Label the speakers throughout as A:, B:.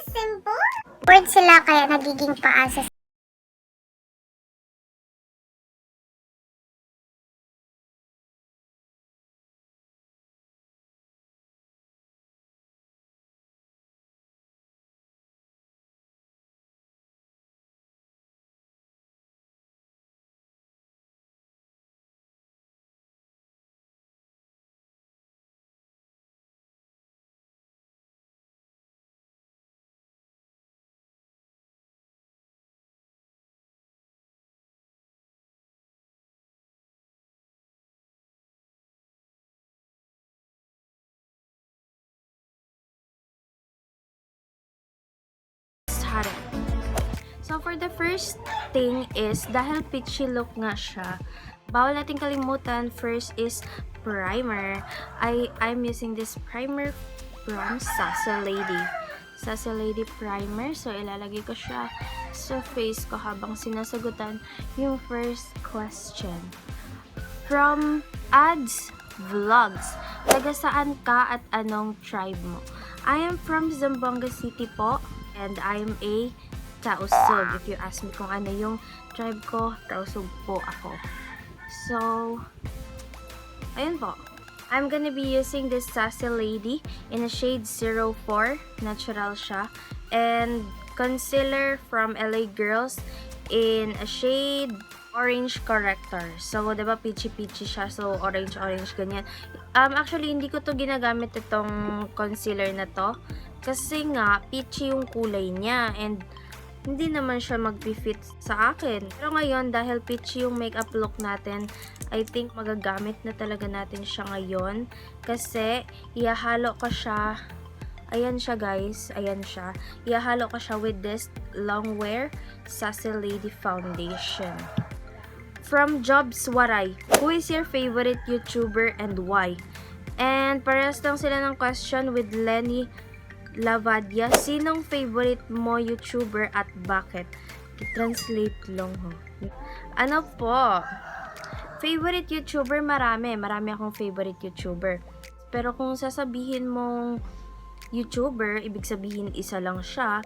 A: Simple. Word sila kaya nagiging paasa.
B: Harap. So, for the first thing is, dahil peachy look nga siya, bawal natin kalimutan, first is primer. I'm using this primer from Sassy Lady. Sassy Lady primer. So, ilalagay ko siya sa face ko habang sinasagutan yung first question. From Ads Vlogs, taga saan ka at anong tribe mo? I am from Zamboanga City po, and I'm a Tausug. If you ask me kung ano yung tribe ko, Tausug po ako. So, ayun po. I'm gonna be using this Sassy Lady in a shade 04. Natural siya. And concealer from LA Girls in a shade orange corrector. So, diba peachy-peachy siya. So, orange-orange, ganyan. Actually, hindi ko to ginagamit itong concealer na to. Kasi nga, peachy yung kulay niya. And, hindi naman siya mag-fit sa akin. Pero ngayon, dahil peachy yung makeup look natin, I think magagamit na talaga natin siya ngayon. Kasi, ihahalo ko siya. Ayan siya guys. Ayan siya. Ihahalo ko siya with this Longwear Sassy Lady Foundation. From Jobs Waray, who is your favorite YouTuber and why? And parehas lang sila ng question with Lenny Lavadia. Sinong favorite mo YouTuber at bakit? I-translate lang ho. Ano po? Favorite YouTuber, marami. Marami akong favorite YouTuber. Pero kung sasabihin mong YouTuber, ibig sabihin isa lang siya.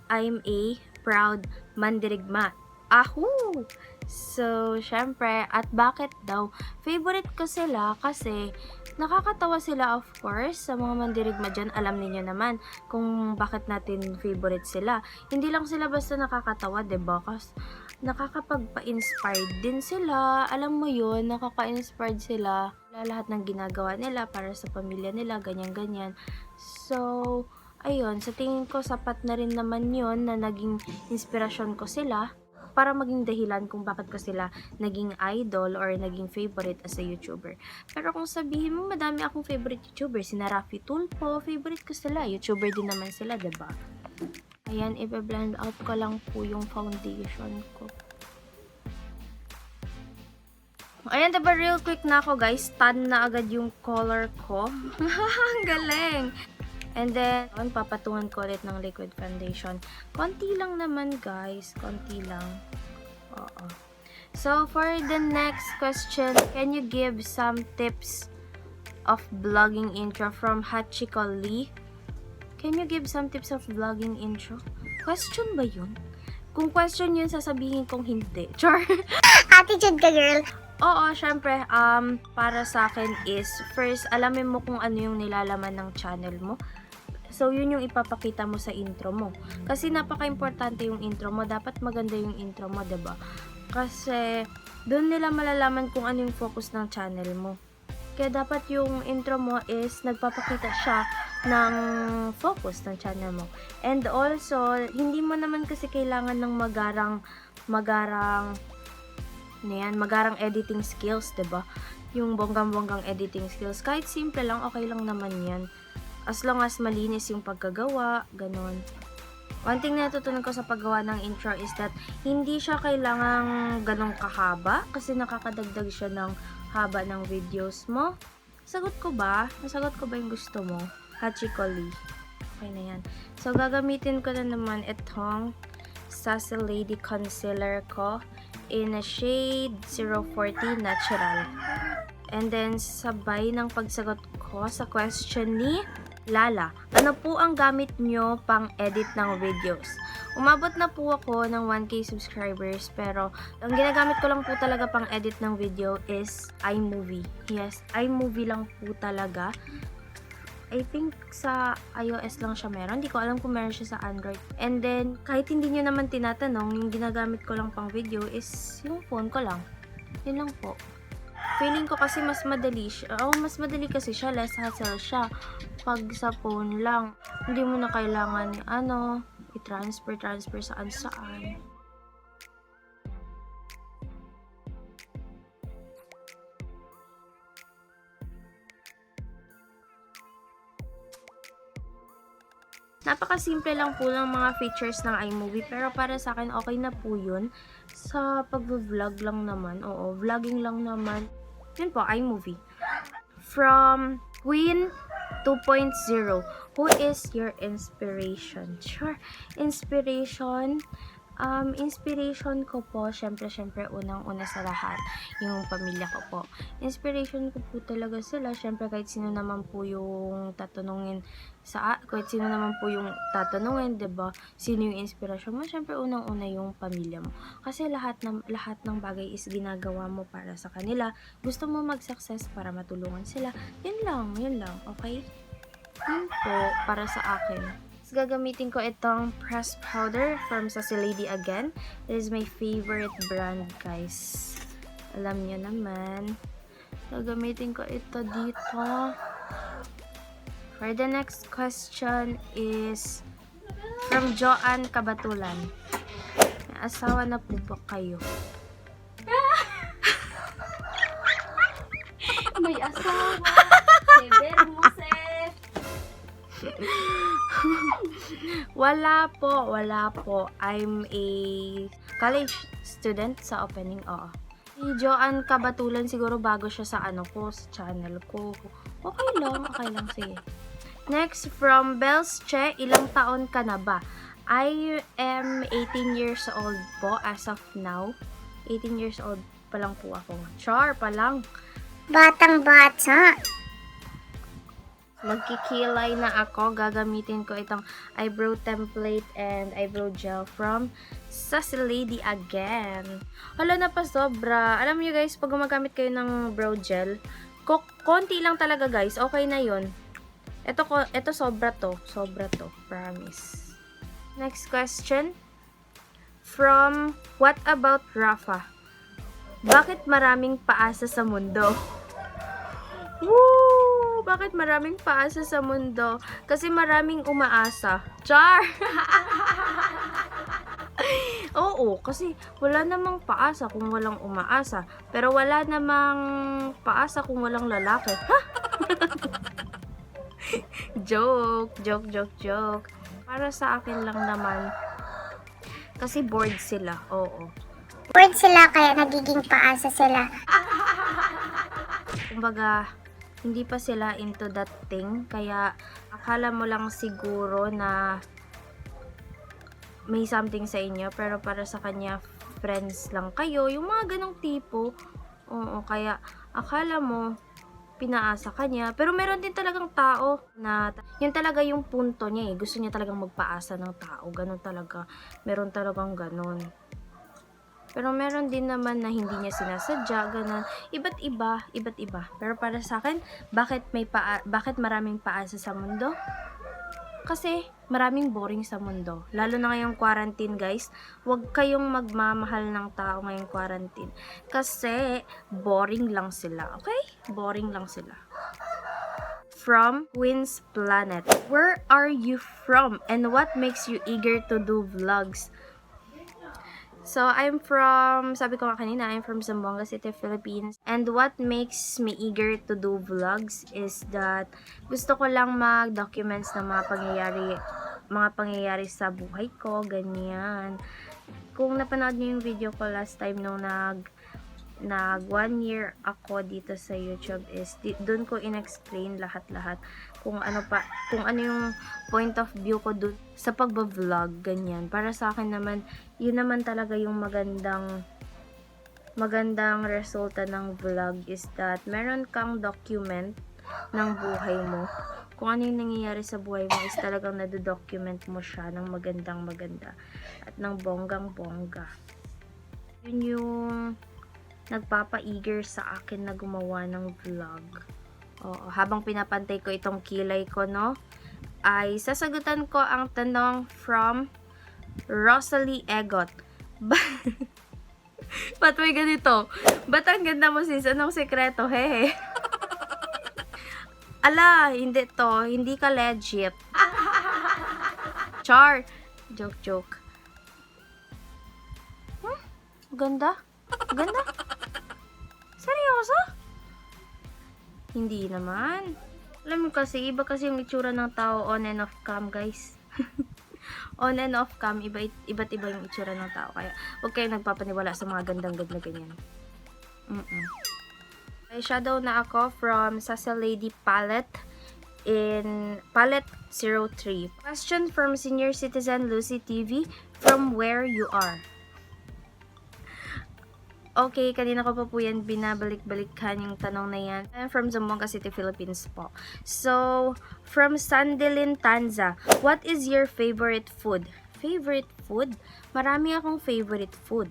B: I'm a proud mandirigma. Ahoo! So, syempre, at bakit daw? Favorite ko sila kasi nakakatawa sila, of course. Sa mga mandirigma dyan, alam niyo naman kung bakit natin favorite sila. Hindi lang sila basta nakakatawa, diba? Kasi nakakapagpa-inspired din sila. Alam mo yun, nakaka-inspired sila. Lahat ng ginagawa nila para sa pamilya nila, ganyan-ganyan. So, ayun, sa tingin ko, sapat na rin naman yun na naging inspirasyon ko sila para maging dahilan kung bakit ko sila naging idol or naging favorite as a YouTuber. Pero kung sabihin mo, madami akong favorite YouTuber. Sina Rafi Tulfo, favorite ko sila. YouTuber din naman sila, diba? Ayan, i-blend out ko lang po yung foundation ko. Ayan, diba real quick na ako guys. Tan na agad yung color ko. Ang galing! And then, papatungan ko ulit ng liquid foundation. Konti lang naman guys. Konti lang. Oo. So, for the next question, can you give some tips of vlogging intro from Hachiko Lee? Can you give some tips of vlogging intro? Question ba yun? Kung question yun, sasabihin kong hindi. Char!
A: Attitude ka, girl.
B: Oo, syempre, para sa akin is, first, alamin mo kung ano yung nilalaman ng channel mo. So, yun yung ipapakita mo sa intro mo. Kasi napaka-importante yung intro mo. Dapat maganda yung intro mo, 'di ba? Kasi, doon nila malalaman kung ano yung focus ng channel mo. Kaya dapat yung intro mo is nagpapakita siya ng focus ng channel mo. And also, hindi mo naman kasi kailangan ng magarang editing skills, 'di ba? Yung bonggang-bonggang editing skills. Kahit simple lang, okay lang naman 'yan. As long as malinis yung pagkagawa, ganon. One thing na natutunan ko sa paggawa ng intro is that hindi siya kailangang ganong kahaba kasi nakakadagdag siya ng haba ng videos mo. Sagot ko ba? Nasagot ko ba yung gusto mo? Hachiko Lee. Okay na yan. So, gagamitin ko na naman itong Sassy Lady Concealer ko in a shade 040 Natural. And then, sabay ng pagsagot ko sa question ni Lala, ano po ang gamit nyo pang edit ng videos? Umabot na po ako ng 1K subscribers, pero ang ginagamit ko lang po talaga pang edit ng video is iMovie. Yes, iMovie lang po talaga. I think sa iOS lang siya meron. Hindi ko alam kung meron siya sa Android. And then, kahit hindi nyo naman tinatanong, yung ginagamit ko lang pang video is yung phone ko lang. Yun lang po. Feeling ko kasi mas madali siya. Mas madali kasi siya. Less hassle siya. Pag sa phone lang, hindi mo na kailangan i-transfer saan. Napakasimple lang po ng mga features ng iMovie, pero para sa akin okay na po yun. Sa pag-vlog lang naman, vlogging lang naman. Yun po, iMovie. From Queen 2.0, who is your inspiration? Sure, inspiration ko po, syempre, unang-una sa lahat, yung pamilya ko po. Inspiration ko po talaga sila, syempre, kahit sino naman po yung tatanungin, diba? Sino yung inspirasyon mo? Syempre, unang-una yung pamilya mo. Kasi lahat ng bagay is ginagawa mo para sa kanila. Gusto mo mag-success para matulungan sila. Yun lang, okay? Yun po, para sa akin. Gagamitin ko itong pressed powder from Sassy Lady again. It is my favorite brand, guys. Alam niyo naman. Gagamitin ko ito dito. For the next question is from Joanne Kabatulan. May asawa na po ba kayo?
C: May asawa. Never mo, sir.
B: Wala po. I'm a college student sa opening, Si Joanne Kabatulan, siguro bago siya sa sa channel ko. Okay lang, sige. Next, from Bells Che, ilang taon ka na ba? I am 18 years old po as of now. 18 years old pa lang po ako. Char pa lang.
A: Batang-bata.
B: Magkikilay na ako. Gagamitin ko itong eyebrow template and eyebrow gel from Sassy Lady again. Hala na pa sobra. Alam niyo guys, pag gumagamit kayo ng brow gel, konti lang talaga guys. Okay na yun. Ito sobra to. Promise. Next question. From What About Rafa? Bakit maraming paasa sa mundo? Woo! Bakit maraming paasa sa mundo? Kasi maraming umaasa. Char! Oo, kasi wala namang paasa kung walang umaasa. Pero wala namang paasa kung walang lalaki. Ha? Joke. Para sa akin lang naman. Kasi bored sila. Oo.
A: Bored sila kaya nagiging paasa sila.
B: Kumbaga, hindi pa sila into that thing. Kaya, akala mo lang siguro na may something sa inyo. Pero para sa kanya, friends lang kayo. Yung mga ganong tipo. Oo, kaya akala mo, pinaasa kanya. Pero meron din talagang tao na, yun talaga yung punto niya eh. Gusto niya talagang magpaasa ng tao. Ganon talaga. Meron talagang ganon. Pero meron din naman na hindi niya sinasadya, ganun. Iba't iba. Pero para sa akin, bakit maraming paasa sa mundo? Kasi maraming boring sa mundo. Lalo na ngayong quarantine, guys. Huwag kayong magmamahal ng tao ngayong quarantine. Kasi boring lang sila, okay? Boring lang sila. From Queen's Planet. Where are you from? And what makes you eager to do vlogs? So, sabi ko nga kanina, I'm from Zamboanga City, Philippines. And what makes me eager to do vlogs is that gusto ko lang mag-documents ng mga pangyayari sa buhay ko, ganyan. Kung napanood niyo yung video ko last time nung nag 1 year ako dito sa YouTube is doon ko in-explain lahat-lahat kung ano yung point of view ko doon sa pagba-vlog, ganyan. Para sa akin naman, yun naman talaga yung magandang resulta ng vlog is that meron kang document ng buhay mo kung ano yung nangyayari sa buhay mo is talagang nado-document mo siya ng magandang-maganda at ng bonggang-bongga. Yun yung nagpapa-eager sa akin na gumawa ng vlog. Oo, habang pinapantay ko itong kilay ko, no, ay sasagutan ko ang tanong from Rosalie Egot. Ba't may ganito? Ba't ang ganda mo, sis? Anong sekreto? Hehe. Ala, hindi to. Hindi ka legit. Char. Joke. Ganda? Ganda? Seryoso? Hindi naman. Alam mo kasi, iba kasi yung itsura ng tao on and off cam, guys. On and off cam, iba't iba yung itsura ng tao. Kaya, huwag kayong nagpapaniwala sa mga gandang-ganda ganyan. Eyeshadow na ako from Sassy Lady Palette in Palette 03. Question from Senior Citizen Lucy TV, from where you are? Okay, kanina ko pa po yan binabalik-balikan yung tanong na yan. I'm from Zamboanga City, Philippines po. So, from Sandelin Tanza, what is your favorite food? Favorite food? Marami akong favorite food.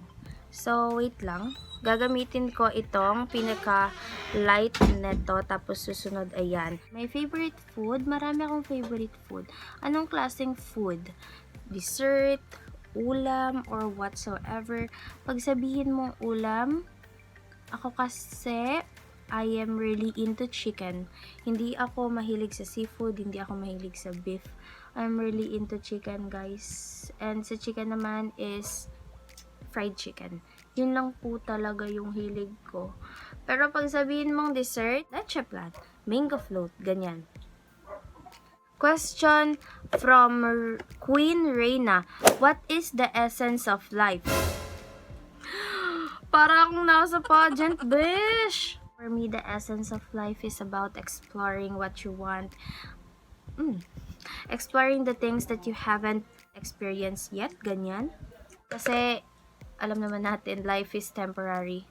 B: So, wait lang. Gagamitin ko itong pinaka-light neto, tapos susunod, ayan. My favorite food? Marami akong favorite food. Anong klaseng food? Dessert, ulam, or whatsoever. Pag sabihin mong ulam, ako kasi, I am really into chicken. Hindi ako mahilig sa seafood, hindi ako mahilig sa beef. I'm really into chicken, guys. And sa chicken naman is fried chicken. Yun lang po talaga yung hilig ko. Pero pag sabihin mong dessert, leche flan, mango float, ganyan. Question from Queen Reina. What is the essence of life? Para akong nasa pageant, bish! For me, the essence of life is about exploring what you want. Exploring the things that you haven't experienced yet, ganyan. Kasi, alam naman natin, life is temporary.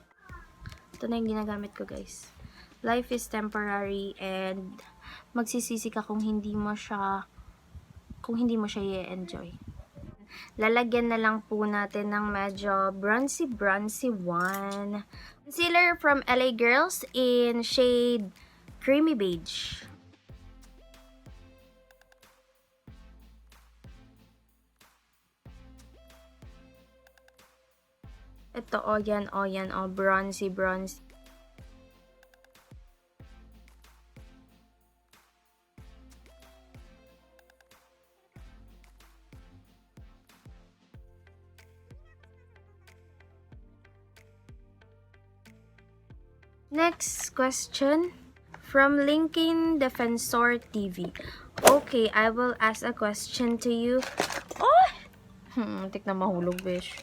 B: Ito na yung ginagamit ko, guys. Life is temporary and magsisisi ka kung hindi mo siya i-enjoy. Lalagyan na lang po natin ng medyo bronzy one. Concealer from LA Girls in shade Creamy Beige. Ito, yan, bronzy. Next question from Linkin Defensor TV. Okay, I will ask a question to you. Oh! Tik na mahulog, bish.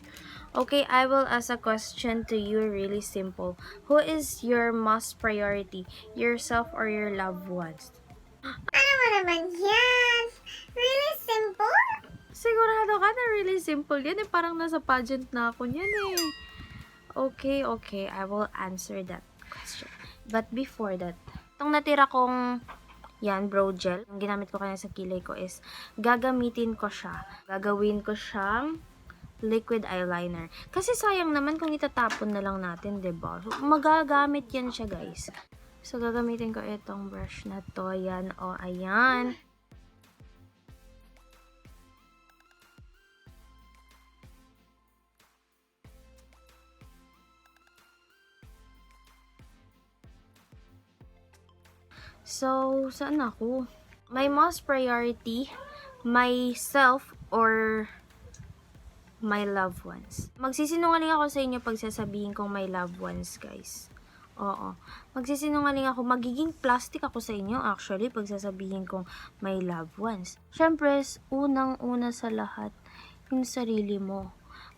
B: Okay, I will ask a question to you, really simple. Who is your most priority? Yourself or your loved ones?
A: Ano mo naman yan? Really simple?
B: Sigurado ka na really simple yan eh. Parang nasa pageant na ako niyan eh. Okay, I will answer that question. But before that, itong natira kong yan, brow gel, ang ginamit ko kaya sa kilay ko is, gagamitin ko siya. Gagawin ko siyang liquid eyeliner. Kasi sayang naman kung itatapon na lang natin, diba? So, magagamit yan siya, guys. So, gagamitin ko itong brush na to. Yan, ayan. So, saan ako? My most priority, myself or my loved ones. Magsisinungaling ako sa inyo pag sasabihin kong my loved ones, guys. Oo. Magsisinungaling ako. Magiging plastic ako sa inyo, actually, pag sasabihin kong my loved ones. Siyempre, unang-una sa lahat, yung sarili mo.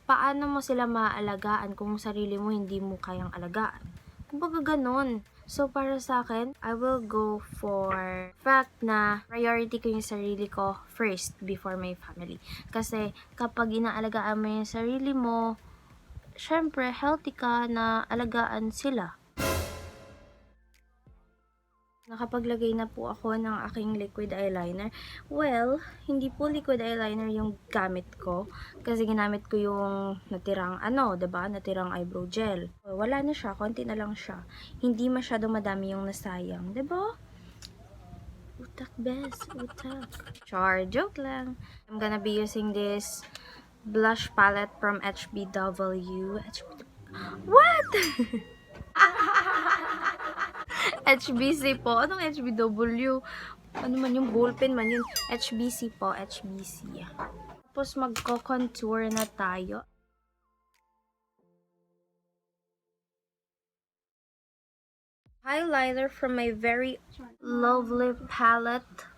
B: Paano mo sila maaalagaan kung sarili mo hindi mo kayang alagaan? Kumbaga ganon. So, para sa akin, I will go for fact na priority ko yung sarili ko first before my family. Kasi, kapag inaalagaan mo yung sarili mo, syempre, healthy ka na alagaan sila. Nakapaglagay na po ako ng aking liquid eyeliner. Well, hindi po liquid eyeliner yung gamit ko. Kasi ginamit ko yung natirang diba? Natirang eyebrow gel. Wala na siya. Konti na lang siya. Hindi masyadong madami yung nasayang. Diba? Utak, bes. Utak. Char. Joke lang. I'm gonna be using this blush palette from HBW. What? HBC po. Anong HBW? Ano man yung ballpen man yun? HBC po. HBC. Tapos magko-contour na tayo. Highlighter from my very lovely palette.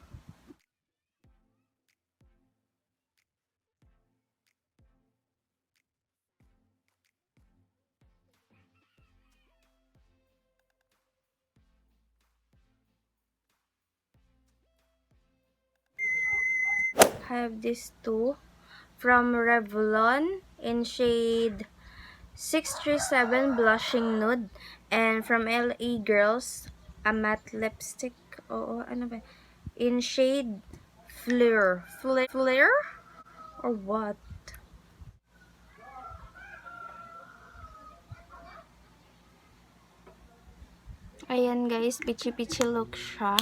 B: I have these two from Revlon in shade 637 Blushing Nude, and from LA Girls a matte lipstick. Oo, ano ba? In shade Flare or what? Ayan guys, peachy look siya.